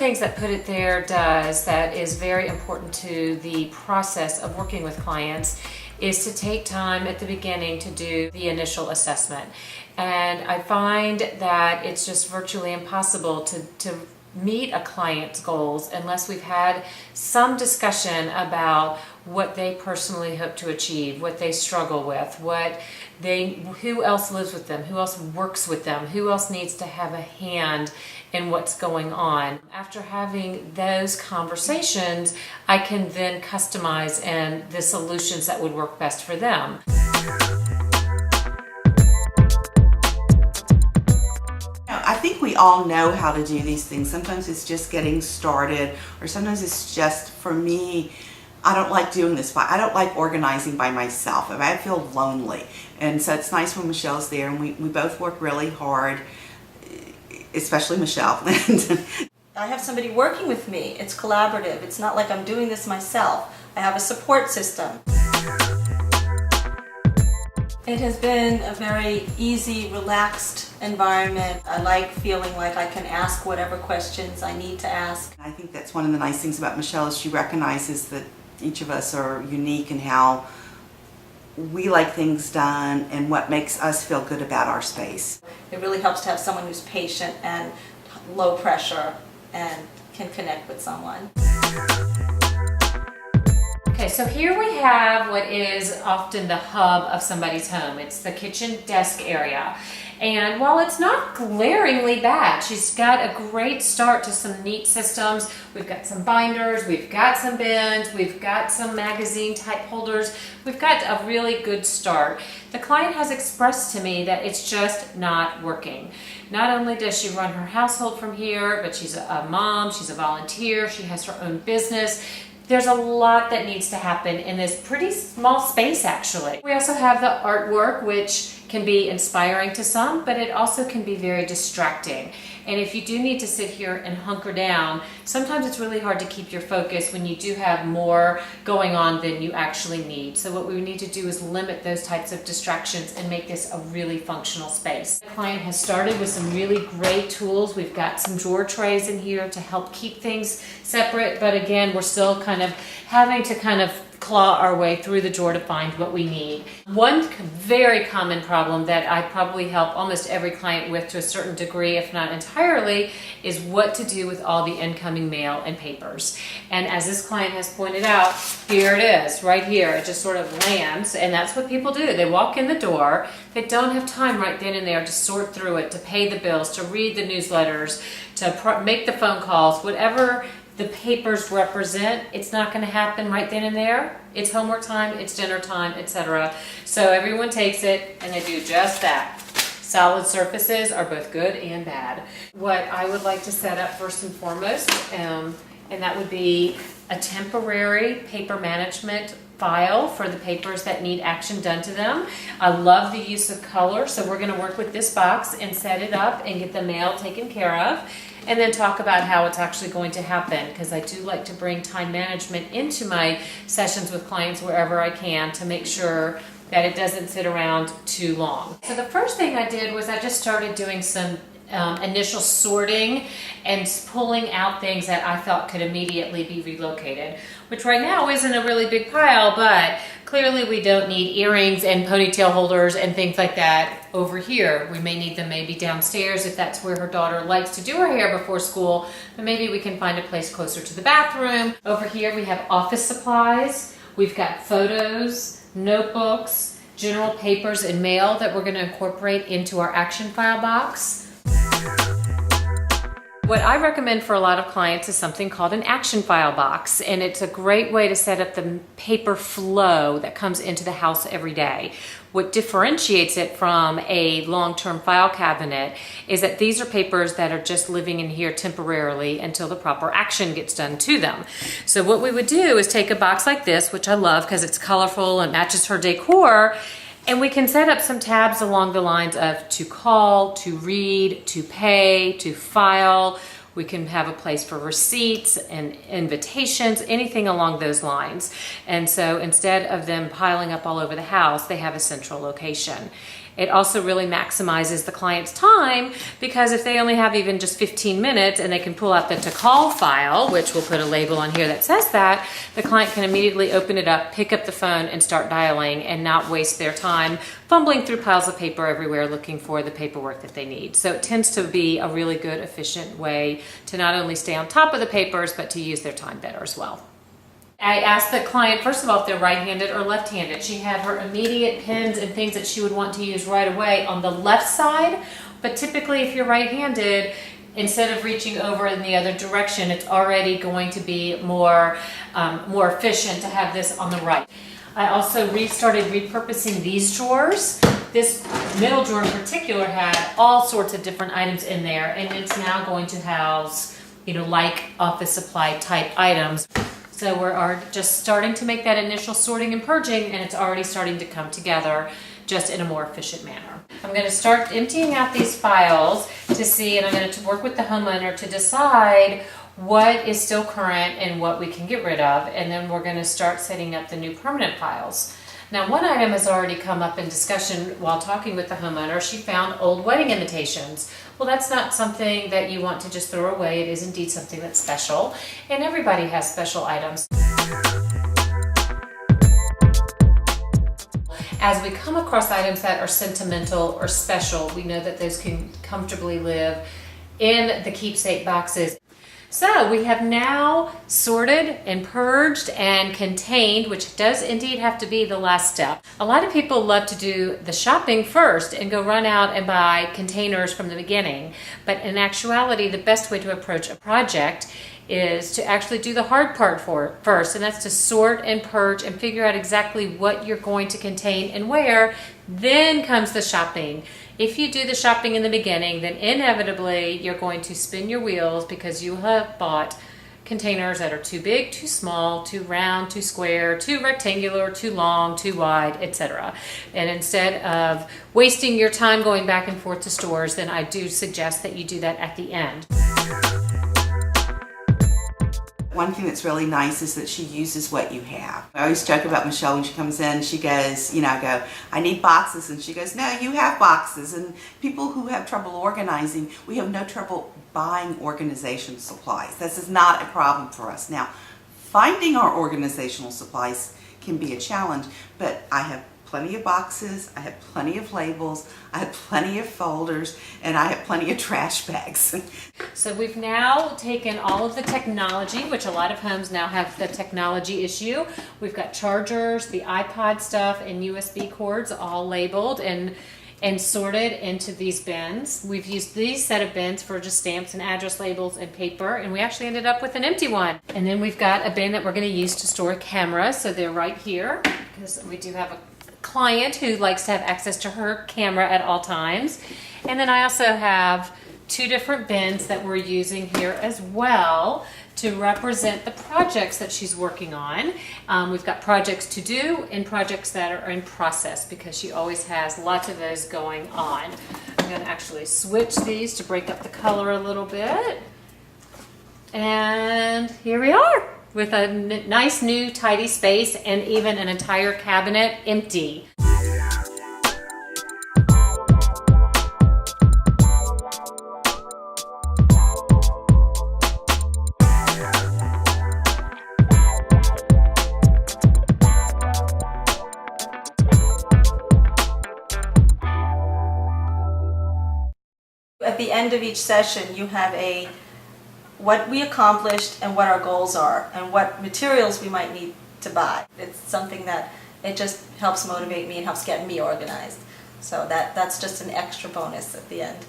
things that Put It There does that is very important to the process of working with clients is to take time at the beginning to do the initial assessment. And I find that it's just virtually impossible to meet a client's goals unless we've had some discussion about what they personally hope to achieve, what they struggle with, who else lives with them, who else works with them, who else needs to have a hand in what's going on. After having those conversations, I can then customize and the solutions that would work best for them. I think we all know how to do these things. Sometimes it's just getting started, or sometimes it's just, for me, I don't like doing this, I don't like organizing by myself. I feel lonely. And so it's nice when Michelle's there, and we both work really hard, especially Michelle. I have somebody working with me. It's collaborative. It's not like I'm doing this myself. I have a support system. It has been a very easy, relaxed environment. I like feeling like I can ask whatever questions I need to ask. I think that's one of the nice things about Michelle is she recognizes that each of us are unique in how we like things done and what makes us feel good about our space. It really helps to have someone who's patient and low pressure and can connect with someone. Okay, so here we have what is often the hub of somebody's home. It's the kitchen desk area. And while it's not glaringly bad, she's got a great start to some neat systems. We've got some binders, we've got some bins, we've got some magazine type holders. We've got a really good start. The client has expressed to me that it's just not working. Not only does she run her household from here, but she's a mom, she's a volunteer, she has her own business. There's a lot that needs to happen in this pretty small space, actually. We also have the artwork, which can be inspiring to some, but it also can be very distracting. And if you do need to sit here and hunker down, sometimes it's really hard to keep your focus when you do have more going on than you actually need. So what we need to do is limit those types of distractions and make this a really functional space. The client has started with some really great tools. We've got some drawer trays in here to help keep things separate, but again, we're still kind of having to claw our way through the drawer to find what we need. One very common problem that I probably help almost every client with to a certain degree, if not entirely, is what to do with all the incoming mail and papers. And as this client has pointed out, here it is, right here. It just sort of lands, and that's what people do. They walk in the door, they don't have time right then and there to sort through it, to pay the bills, to read the newsletters, to make the phone calls, whatever the papers represent. It's not going to happen right then and there. It's homework time, it's dinner time, etc. So everyone takes it and they do just that. Solid surfaces are both good and bad. What I would like to set up first and foremost, and that would be a temporary paper management file for the papers that need action done to them. I love the use of color, so we're going to work with this box and set it up and get the mail taken care of, and then talk about how it's actually going to happen, because I do like to bring time management into my sessions with clients wherever I can to make sure that it doesn't sit around too long. So the first thing I did was I just started doing some initial sorting and pulling out things that I thought could immediately be relocated, which right now isn't a really big pile, but clearly we don't need earrings and ponytail holders and things like that over here. We may need them maybe downstairs if that's where her daughter likes to do her hair before school, but maybe we can find a place closer to the bathroom. Over here we have office supplies. We've got photos, notebooks, general papers and mail that we're going to incorporate into our action file box. What I recommend for a lot of clients is something called an action file box, and it's a great way to set up the paper flow that comes into the house every day. What differentiates it from a long-term file cabinet is that these are papers that are just living in here temporarily until the proper action gets done to them. So what we would do is take a box like this, which I love because it's colorful and matches her decor, and we can set up some tabs along the lines of to call, to read, to pay, to file. We can have a place for receipts and invitations, anything along those lines. And so instead of them piling up all over the house, they have a central location. It also really maximizes the client's time, because if they only have even just 15 minutes and they can pull out the to call file, which we'll put a label on here that says that, the client can immediately open it up, pick up the phone and start dialing and not waste their time fumbling through piles of paper everywhere looking for the paperwork that they need. So it tends to be a really good, efficient way to not only stay on top of the papers, but to use their time better as well. I asked the client, first of all, if they're right-handed or left-handed. She had her immediate pens and things that she would want to use right away on the left side, but typically if you're right-handed, instead of reaching over in the other direction, it's already going to be more efficient to have this on the right. I also started repurposing these drawers. This middle drawer in particular had all sorts of different items in there, and it's now going to house, like office supply type items. So we're just starting to make that initial sorting and purging, and it's already starting to come together just in a more efficient manner. I'm going to start emptying out these files to see, and I'm going to work with the homeowner to decide what is still current and what we can get rid of, and then we're going to start setting up the new permanent files. Now, one item has already come up in discussion while talking with the homeowner. She found old wedding invitations. Well, that's not something that you want to just throw away. It is indeed something that's special, and everybody has special items. As we come across items that are sentimental or special, we know that those can comfortably live in the keepsake boxes. So we have now sorted and purged and contained, which does indeed have to be the last step. A lot of people love to do the shopping first and go run out and buy containers from the beginning. But in actuality, the best way to approach a project is to actually do the hard part first, and that's to sort and purge and figure out exactly what you're going to contain and where. Then comes the shopping. If you do the shopping in the beginning, then inevitably you're going to spin your wheels, because you have bought containers that are too big, too small, too round, too square, too rectangular, too long, too wide, etc. And instead of wasting your time going back and forth to stores, then I do suggest that you do that at the end. One thing that's really nice is that she uses what you have. I always joke about Michelle when she comes in. She goes, I go, I need boxes. And she goes, no, you have boxes. And people who have trouble organizing, we have no trouble buying organization supplies. This is not a problem for us. Now, finding our organizational supplies can be a challenge, but I have plenty of boxes, I have plenty of labels, I have plenty of folders, and I have plenty of trash bags. So we've now taken all of the technology, which a lot of homes now have the technology issue. We've got chargers, the iPod stuff, and USB cords all labeled and sorted into these bins. We've used these set of bins for just stamps and address labels and paper, and we actually ended up with an empty one. And then we've got a bin that we're going to use to store cameras, so they're right here, because we do have a client who likes to have access to her camera at all times. And then I also have two different bins that we're using here as well to represent the projects that she's working on. We've got projects to do and projects that are in process, because she always has lots of those going on. I'm going to actually switch these to break up the color a little bit. And here we are, with a nice new tidy space and even an entire cabinet empty. At the end of each session, you have what we accomplished and what our goals are and what materials we might need to buy. It's something that it just helps motivate me and helps get me organized. So that's just an extra bonus at the end.